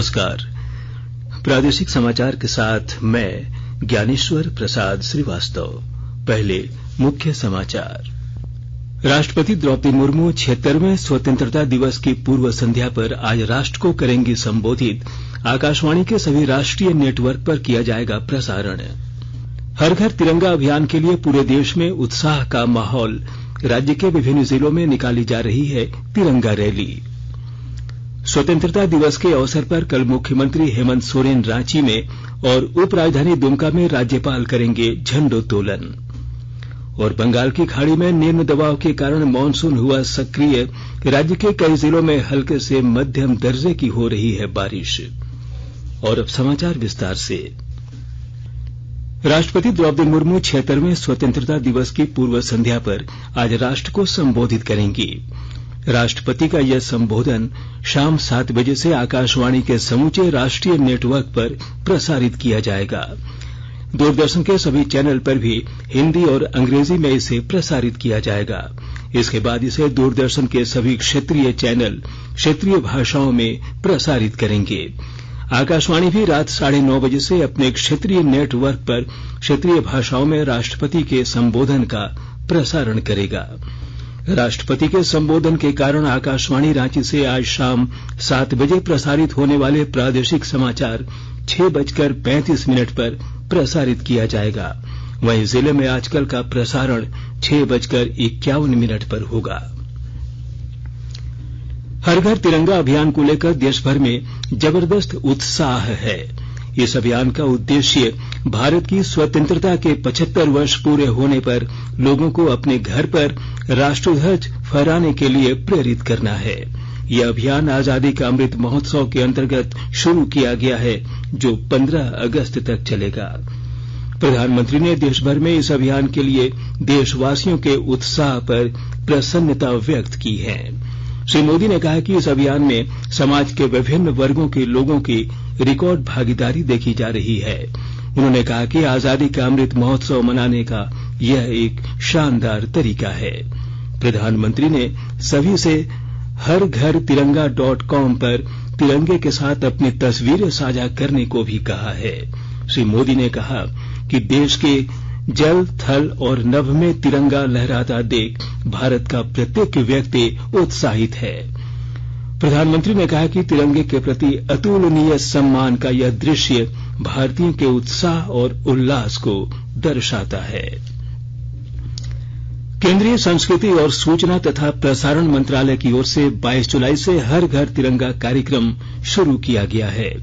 नमस्कार। प्रादेशिक समाचार के साथ मैं ज्ञानेश्वर प्रसाद श्रीवास्तव। पहले मुख्य समाचार। राष्ट्रपति द्रौपदी मुर्मू 76वें स्वतंत्रता दिवस की पूर्व संध्या पर आज राष्ट्र को करेंगी संबोधित। आकाशवाणी के सभी राष्ट्रीय नेटवर्क पर किया जाएगा प्रसारण। हर घर तिरंगा अभियान के लिए पूरे देश में उत्साह का माहौल। राज्य के विभिन्न जिलों में निकाली जा रही है तिरंगा रैली। स्वतंत्रता दिवस के अवसर पर कल मुख्यमंत्री हेमंत सोरेन रांची में और उप राजधानी दुमका में राज्यपाल करेंगे झंडोत्तोलन। और बंगाल की खाड़ी में निम्न दबाव के कारण मानसून हुआ सक्रिय। राज्य के कई जिलों में हल्के से मध्यम दर्जे की हो रही है बारिश। और अब समाचार विस्तार से। राष्ट्रपति द्रौपदी मुर्मू 76वें स्वतंत्रता दिवस की पूर्व संध्या पर आज राष्ट्र को संबोधित करेंगी। राष्ट्रपति का यह संबोधन शाम 7 बजे से आकाशवाणी के समूचे राष्ट्रीय नेटवर्क पर प्रसारित किया जाएगा। दूरदर्शन के सभी चैनल पर भी हिंदी और अंग्रेजी में इसे प्रसारित किया जाएगा। इसके बाद इसे दूरदर्शन के सभी क्षेत्रीय चैनल क्षेत्रीय भाषाओं में प्रसारित करेंगे। आकाशवाणी भी रात 9:30 बजे से अपने क्षेत्रीय नेटवर्क पर क्षेत्रीय भाषाओं में राष्ट्रपति के संबोधन का प्रसारण करेगा। राष्ट्रपति के संबोधन के कारण आकाशवाणी रांची से आज शाम 7 बजे प्रसारित होने वाले प्रादेशिक समाचार 6:35 पर प्रसारित किया जाएगा। वहीं जिले में आजकल का प्रसारण 6:51 पर होगा। हर घर तिरंगा अभियान को लेकर देश भर में जबरदस्त उत्साह है। इस अभियान का उद्देश्य भारत की स्वतंत्रता के 75 वर्ष पूरे होने पर लोगों को अपने घर पर राष्ट्रध्वज फहराने के लिए प्रेरित करना है। यह अभियान आजादी का अमृत महोत्सव के अंतर्गत शुरू किया गया है, जो 15 अगस्त तक चलेगा। प्रधानमंत्री ने देश भर में इस अभियान के लिए देशवासियों के उत्साह पर प्रसन्नता व्यक्त की है। श्री मोदी ने कहा कि इस अभियान में समाज के विभिन्न वर्गों के लोगों की रिकॉर्ड भागीदारी देखी जा रही है। उन्होंने कहा कि आजादी का अमृत महोत्सव मनाने का यह एक शानदार तरीका है। प्रधानमंत्री ने सभी से हरघरतिरंगा.com पर तिरंगे के साथ अपनी तस्वीरें साझा करने को भी कहा है। श्री मोदी ने कहा कि देश के जल, थल और नभ में तिरंगा लहराता देख भारत का प्रत्येक व्यक्ति उत्साहित है। प्रधानमंत्री ने कहा कि तिरंगे के प्रति अतुलनीय सम्मान का यह दृश्य भारतीयों के उत्साह और उल्लास को दर्शाता है। केंद्रीय संस्कृति और सूचना तथा प्रसारण मंत्रालय की ओर से 22 जुलाई से हर घर तिरंगा कार्यक्रम शुरू किया गया है।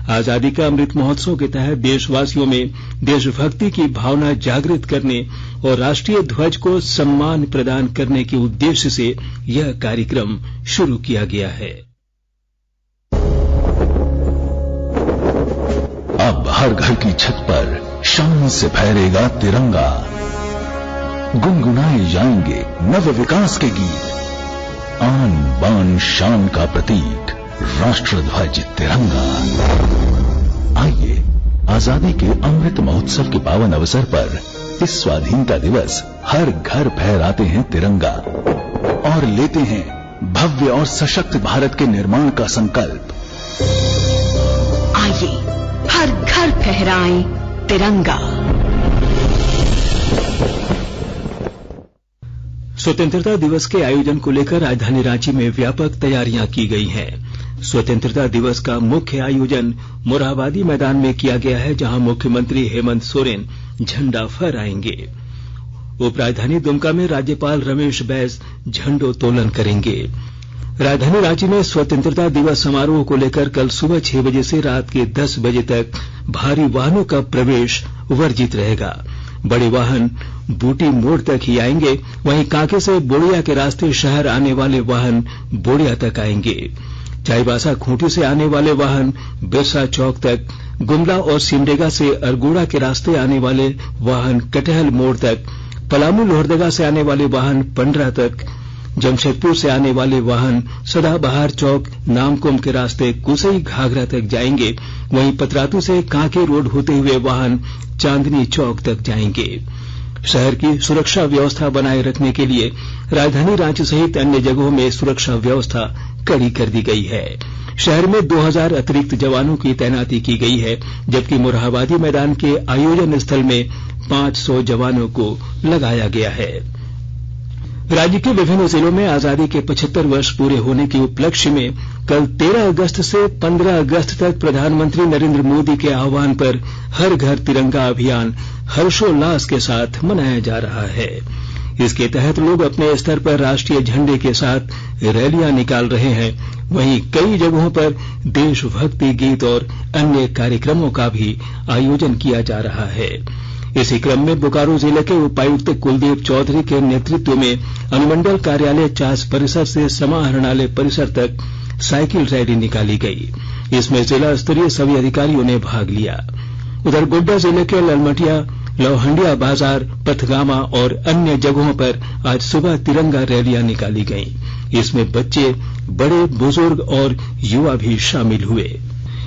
आजादी का अमृत महोत्सव के तहत देशवासियों में देशभक्ति की भावना जागृत करने और राष्ट्रीय ध्वज को सम्मान प्रदान करने के उद्देश्य से यह कार्यक्रम शुरू किया गया है। अब हर घर की छत पर शान से फहरेगा तिरंगा। गुनगुनाए जाएंगे नव विकास के गीत। आन बान शान का प्रतीक राष्ट्रध्वज तिरंगा। आइए आजादी के अमृत महोत्सव के पावन अवसर पर इस स्वाधीनता दिवस हर घर फहराते हैं तिरंगा और लेते हैं भव्य और सशक्त भारत के निर्माण का संकल्प। आइए हर घर फहराएं तिरंगा। स्वतंत्रता दिवस के आयोजन को लेकर राजधानी रांची में व्यापक तैयारियां की गई हैं। स्वतंत्रता दिवस का मुख्य आयोजन मोरहाबादी मैदान में किया गया है, जहां मुख्यमंत्री हेमंत सोरेन झंडा फहराएंगे। उपराजधानी दुमका में राज्यपाल रमेश बैस झंडोत्तोलन करेंगे। राजधानी रांची में स्वतंत्रता दिवस समारोह को लेकर कल सुबह 6 बजे से रात के 10 बजे तक भारी वाहनों का प्रवेश वर्जित रहेगा। बड़े वाहन बूटी मोड़ तक ही आएंगे। वहीं कांके से बोड़िया के रास्ते शहर आने वाले वाहन बोड़िया तक आएंगे। चाईबासा खूंटी से आने वाले वाहन बिरसा चौक तक, गुमला और सिमडेगा से अरगोड़ा के रास्ते आने वाले वाहन कटहल मोड़ तक, पलामू लोहरदगा से आने वाले वाहन पंडरा तक, जमशेदपुर से आने वाले वाहन सदाबहार चौक नामकुम के रास्ते कुसई घाघरा तक जाएंगे। वहीं पतरातू से कांके रोड होते हुए वाहन चांदनी चौक तक जाएंगे। शहर की सुरक्षा व्यवस्था बनाए रखने के लिए राजधानी रांची सहित अन्य जगहों में सुरक्षा व्यवस्था कड़ी कर दी गई है। शहर में 2000 अतिरिक्त जवानों की तैनाती की गई है, जबकि मोरहाबादी मैदान के आयोजन स्थल में 500 जवानों को लगाया गया है। राज्य के विभिन्न जिलों में आजादी के 75 वर्ष पूरे होने के उपलक्ष्य में कल 13 अगस्त से 15 अगस्त तक प्रधानमंत्री नरेंद्र मोदी के आह्वान पर हर घर तिरंगा अभियान हर्षोल्लास के साथ मनाया जा रहा है। इसके तहत लोग अपने स्तर पर राष्ट्रीय झंडे के साथ रैलियां निकाल रहे हैं। वहीं कई जगहों पर देशभक्ति गीत और अन्य कार्यक्रमों का भी आयोजन किया जा रहा है। इसी क्रम में बोकारो जिले के उपायुक्त कुलदीप चौधरी के नेतृत्व में अनुमंडल कार्यालय चास परिसर से समाहरणालय परिसर तक साइकिल रैली निकाली गई। इसमें जिला स्तरीय सभी अधिकारियों ने भाग लिया। उधर गोड्डा जिले के ललमटिया, लौहंडिया बाजार, पथगामा और अन्य जगहों पर आज सुबह तिरंगा रैलियां निकाली गईं। इसमें बच्चे, बड़े, बुजुर्ग और युवा भी शामिल हुए।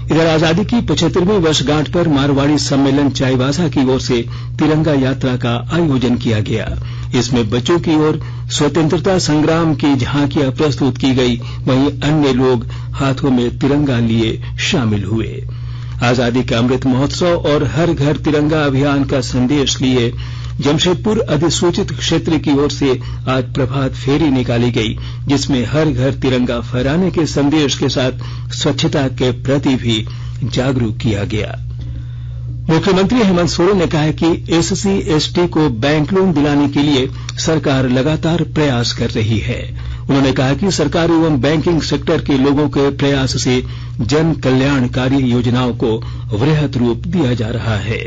इधर आजादी की 75वीं वर्षगांठ पर मारवाड़ी सम्मेलन चाईबासा की ओर से तिरंगा यात्रा का आयोजन किया गया। इसमें बच्चों की ओर स्वतंत्रता संग्राम की झांकियां प्रस्तुत की गई, वहीं अन्य लोग हाथों में तिरंगा लिए शामिल हुए। आजादी का अमृत महोत्सव और हर घर तिरंगा अभियान का संदेश लिए जमशेदपुर अधिसूचित क्षेत्र की ओर से आज प्रभात फेरी निकाली गई, जिसमें हर घर तिरंगा फहराने के संदेश के साथ स्वच्छता के प्रति भी जागरूक किया गया। मुख्यमंत्री हेमंत सोरेन ने कहा है कि एससी एसटी को बैंक लोन दिलाने के लिए सरकार लगातार प्रयास कर रही है। उन्होंने कहा कि सरकार एवं बैंकिंग सेक्टर के लोगों के प्रयास से जन कल्याणकारी योजनाओं को वृहत रूप दिया जा रहा है।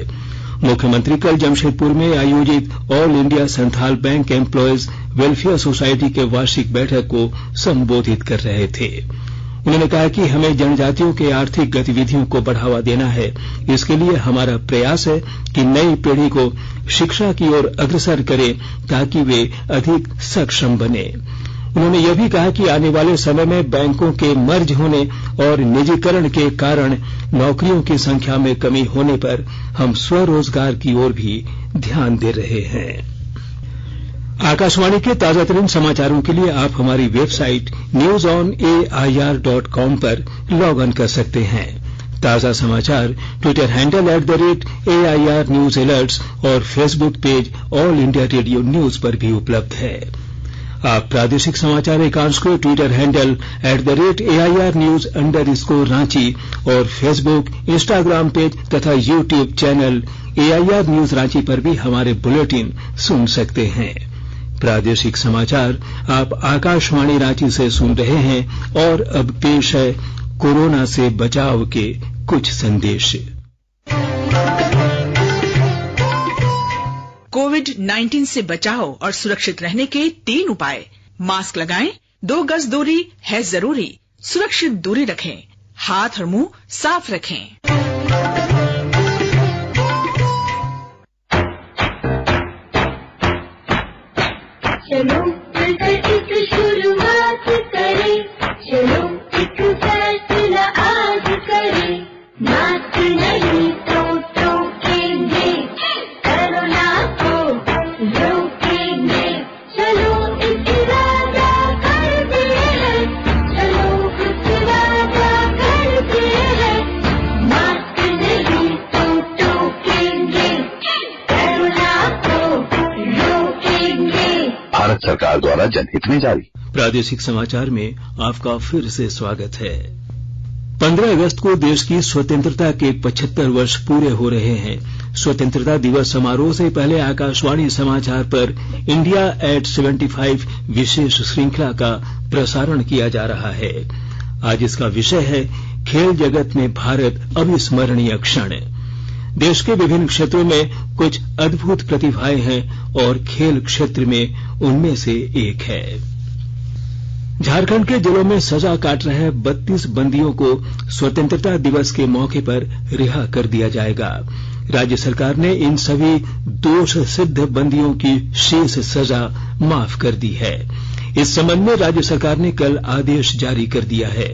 मुख्यमंत्री कल जमशेदपुर में आयोजित all India Santhal bank employees welfare society के वार्षिक बैठक को संबोधित कर रहे थे। उन्होंने कहा कि हमें जनजातियों के आर्थिक गतिविधियों को बढ़ावा देना है। इसके लिए हमारा प्रयास है कि नई पीढ़ी को शिक्षा की ओर अग्रसर करें ताकि वे अधिक सक्षम बने। उन्होंने यह भी कहा कि आने वाले समय में बैंकों के मर्ज होने और निजीकरण के कारण नौकरियों की संख्या में कमी होने पर हम स्वरोजगार की ओर भी ध्यान दे रहे हैं। आकाशवाणी के ताजा तरीन समाचारों के लिए आप हमारी वेबसाइट newsonair.com पर लॉग इन कर सकते हैं। ताजा समाचार Twitter handle @AIR news alerts और Facebook page All India Radio News पर भी उपलब्ध है। आप प्रादेशिक समाचार एकांश को Twitter handle @AIR news _Ranchi और फेसबुक, इंस्टाग्राम पेज तथा YouTube channel AIR news Ranchi पर भी हमारे बुलेटिन सुन सकते हैं। प्रादेशिक समाचार आप आकाशवाणी रांची से सुन रहे हैं और अब पेश है कोरोना से बचाव के कुछ संदेश। कोविड-19 से बचाव और सुरक्षित रहने के 3 उपाय। मास्क लगाएं, 2 गज दूरी है जरूरी, सुरक्षित दूरी रखें, हाथ और मुंह साफ रखें। चलो मिलकर एक शुरुआत करें, चलो एक फैसला आज करें, मास्क नहीं तो टोकेंगे, कोरोना को रोकेंगे, चलो एक इरादा करते हैं, चलो एक इरादा करते हैं, मास्क नहीं तो टोकेंगे, कोरोना को रोकेंगे। भारत सरकार द्वारा जनहित में जारी। प्रादेशिक समाचार में आपका फिर से स्वागत है। 15 अगस्त को देश की स्वतंत्रता के 75 वर्ष पूरे हो रहे हैं। स्वतंत्रता दिवस समारोह से पहले आकाशवाणी समाचार पर इंडिया एट 75 विशेष श्रृंखला का प्रसारण किया जा रहा है। आज इसका विषय है खेल जगत में भारत अविस्मरणीय क्षण। देश के विभिन्न क्षेत्रों में कुछ अद्भुत प्रतिभाएं हैं और खेल क्षेत्र में उनमें से एक है। झारखंड के जेलों में सजा काट रहे 32 बंदियों को स्वतंत्रता दिवस के मौके पर रिहा कर दिया जाएगा। राज्य सरकार ने इन सभी दोष सिद्ध बंदियों की शेष सजा माफ कर दी है। इस संबंध में राज्य सरकार ने कल आदेश जारी कर दिया है।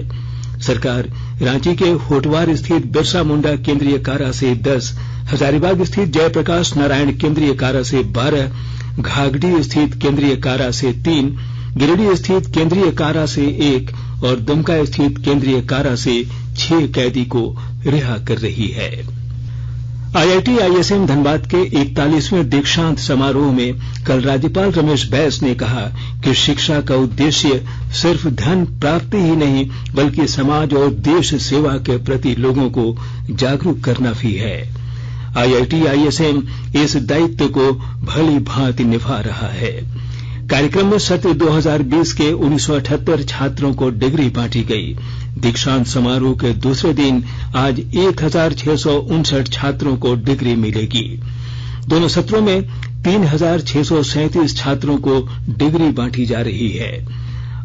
सरकार रांची के होटवार स्थित बिरसा मुंडा केंद्रीय कारा से 10, हजारीबाग स्थित जयप्रकाश नारायण केंद्रीय कारा से 12, घाघडी स्थित केंद्रीय कारा से 3, गिरिडीह स्थित केंद्रीय कारा से 1 और दुमका स्थित केंद्रीय कारा से 6 कैदी को रिहा कर रही है। आईआईटी आईएसएम धनबाद के 41वें दीक्षांत समारोह में कल राज्यपाल रमेश बैस ने कहा कि शिक्षा का उद्देश्य सिर्फ धन प्राप्ति ही नहीं बल्कि समाज और देश सेवा के प्रति लोगों को जागरूक करना भी है। आईआईटी आईएसएम इस दायित्व को भली भांति निभा रहा है। कार्यक्रम में सत्र 2020 के 1978 छात्रों को डिग्री बांटी गई। दीक्षांत समारोह के दूसरे दिन आज 1659 छात्रों को डिग्री मिलेगी। दोनों सत्रों में 3637 छात्रों को डिग्री बांटी जा रही है।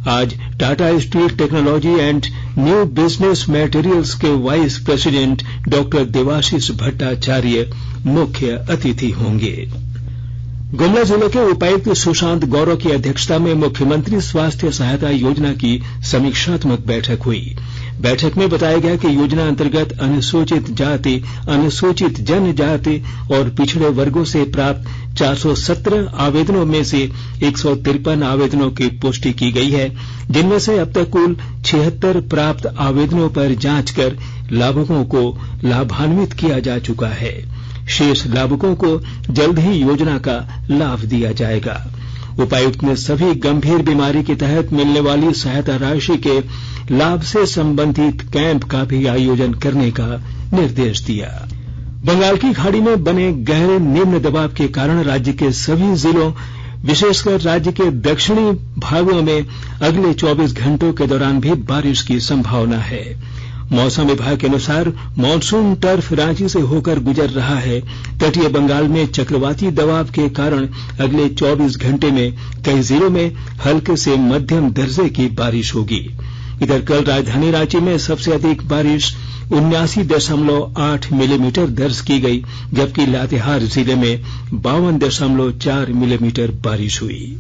आज Tata Steel technology and new business materials के vice president doctor Debashish Bhattacharya मुख्य अतिथि होंगे। गुमला जिले के उपायुक्त सुशांत गौरव की अध्यक्षता में मुख्यमंत्री स्वास्थ्य सहायता योजना की समीक्षात्मक बैठक हुई। बैठक में बताया गया कि योजना अंतर्गत अनुसूचित जाति, अनुसूचित जनजाति और पिछड़े वर्गों से प्राप्त 417 आवेदनों में से 153 आवेदनों की पुष्टि की गई है, जिनमें से अब तक कुल 76 प्राप्त आवेदनों पर जांच कर लाभुकों को लाभान्वित किया जा चुका है। शेष लाभुकों को जल्द ही योजना का लाभ दिया जाएगा। उपायुक्त ने सभी गंभीर बीमारी के तहत मिलने वाली सहायता राशि के लाभ से संबंधित कैंप का भी आयोजन करने का निर्देश दिया। बंगाल की खाड़ी में बने गहरे निम्न दबाव के कारण राज्य के सभी जिलों विशेषकर राज्य के दक्षिणी भागों में अगले 24 घंटों के दौरान भी बारिश की संभावना है। मौसम विभाग के अनुसार मानसून टर्फ रांची से होकर गुजर रहा है। तटीय बंगाल में चक्रवाती दबाव के कारण अगले 24 घंटे में कई जिलों में हल्के से मध्यम दर्जे की बारिश होगी। इधर कल राजधानी रांची में सबसे अधिक बारिश 79.8 मिलीमीटर दर्ज की गई, जबकि लातेहार जिले में 52.4 मिलीमीटर बारिश हुई।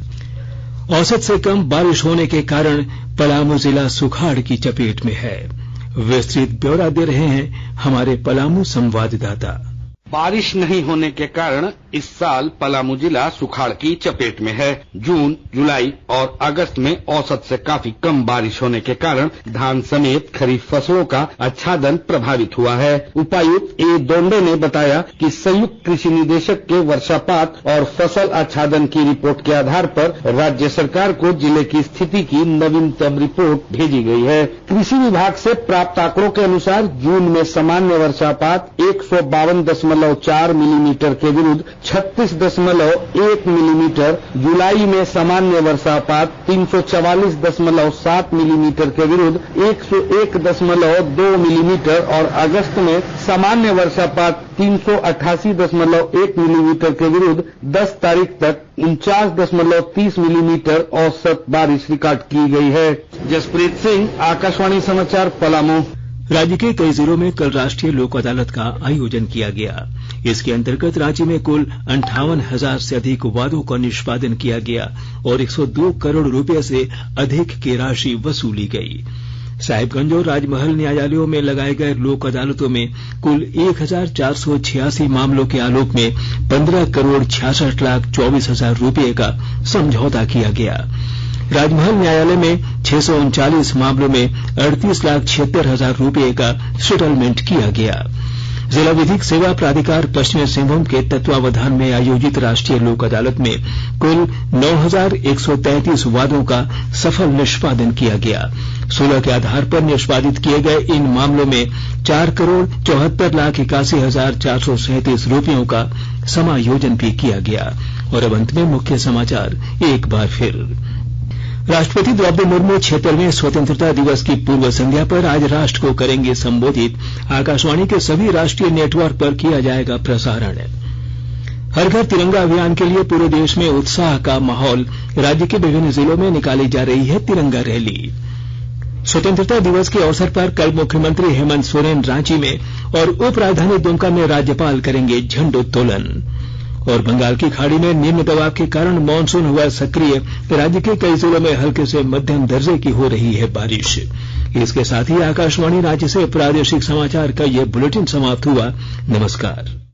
औसत से कम बारिश होने के कारण पलामू जिला सुखाड़ की चपेट में है। विस्तृत ब्यौरा दे रहे हैं हमारे पलामू संवाददाता। बारिश नहीं होने के कारण इस साल पलामू जिला सुखाड़ की चपेट में है। जून, जुलाई और अगस्त में औसत से काफी कम बारिश होने के कारण धान समेत खरीफ फसलों का आच्छादन प्रभावित हुआ है। उपायुक्त ए दोंडे ने बताया कि संयुक्त कृषि निदेशक के वर्षापात और फसल आच्छादन की रिपोर्ट के आधार पर राज्य सरकार को जिले की स्थिति की नवीनतम रिपोर्ट भेजी गई है। कृषि विभाग से प्राप्त आंकड़ों के अनुसार जून में सामान्य वर्षापात 152.4 मिलीमीटर के विरुद्ध 36.1 मिलीमीटर, जुलाई में सामान्य वर्षापात 344.7 मिलीमीटर के विरुद्ध 101.2 मिलीमीटर और अगस्त में सामान्य वर्षापात 388.1 मिलीमीटर के विरुद्ध 10 तारीख तक 49.30 मिलीमीटर औसत बारिश रिकॉर्ड की गई है। जसप्रीत सिंह, आकाशवाणी समाचार, पलामू। राज्य के कई जिलों में कल राष्ट्रीय लोक अदालत का आयोजन किया गया। इसके अंतर्गत रांची में कुल 58,000 से अधिक वादों का निष्पादन किया गया और 102 करोड़ रुपए से अधिक की राशि वसूली गई। साहिबगंज और राजमहल न्यायालयों में लगाए गए लोक अदालतों में कुल 1486 मामलों के आलोक में 15 करोड़ 66,24,000 रुपए का समझौता किया गया। राजमहल न्यायालय में 639 मामलों में 38,76,000 रुपए का सेटलमेंट किया गया। जिला विधिक सेवा प्राधिकार पश्चिमी सिंहभूम के तत्वावधान में आयोजित राष्ट्रीय लोक अदालत में कुल 9,133 वादों का सफल निष्पादन किया गया। 16 के आधार पर निष्पादित किए गए इन मामलों में 4 करोड़ 74,81,437 रुपयों का समायोजन भी किया गया। और अब अंत में मुख्य समाचार एक बार फिर। राष्ट्रपति द्रौपदी मुर्मू 76वें स्वतंत्रता दिवस की पूर्व संध्या पर आज राष्ट्र को करेंगे संबोधित। आकाशवाणी के सभी राष्ट्रीय नेटवर्क पर किया जाएगा प्रसारण। हर घर तिरंगा अभियान के लिए पूरे देश में उत्साह का माहौल। राज्य के विभिन्न जिलों में निकाली जा रही है तिरंगा रैली। स्वतंत्रता दिवस के अवसर पर कल मुख्यमंत्री हेमंत सोरेन रांची में और उप राजधानी दुमका में राज्यपाल करेंगे झंडोत्तोलन। और बंगाल की खाड़ी में निम्न दबाव के कारण मानसून हुआ सक्रिय। राज्य के कई जिलों में हल्के से मध्यम दर्जे की हो रही है बारिश। इसके साथ ही आकाशवाणी रांची से प्रादेशिक समाचार का ये बुलेटिन समाप्त हुआ। नमस्कार।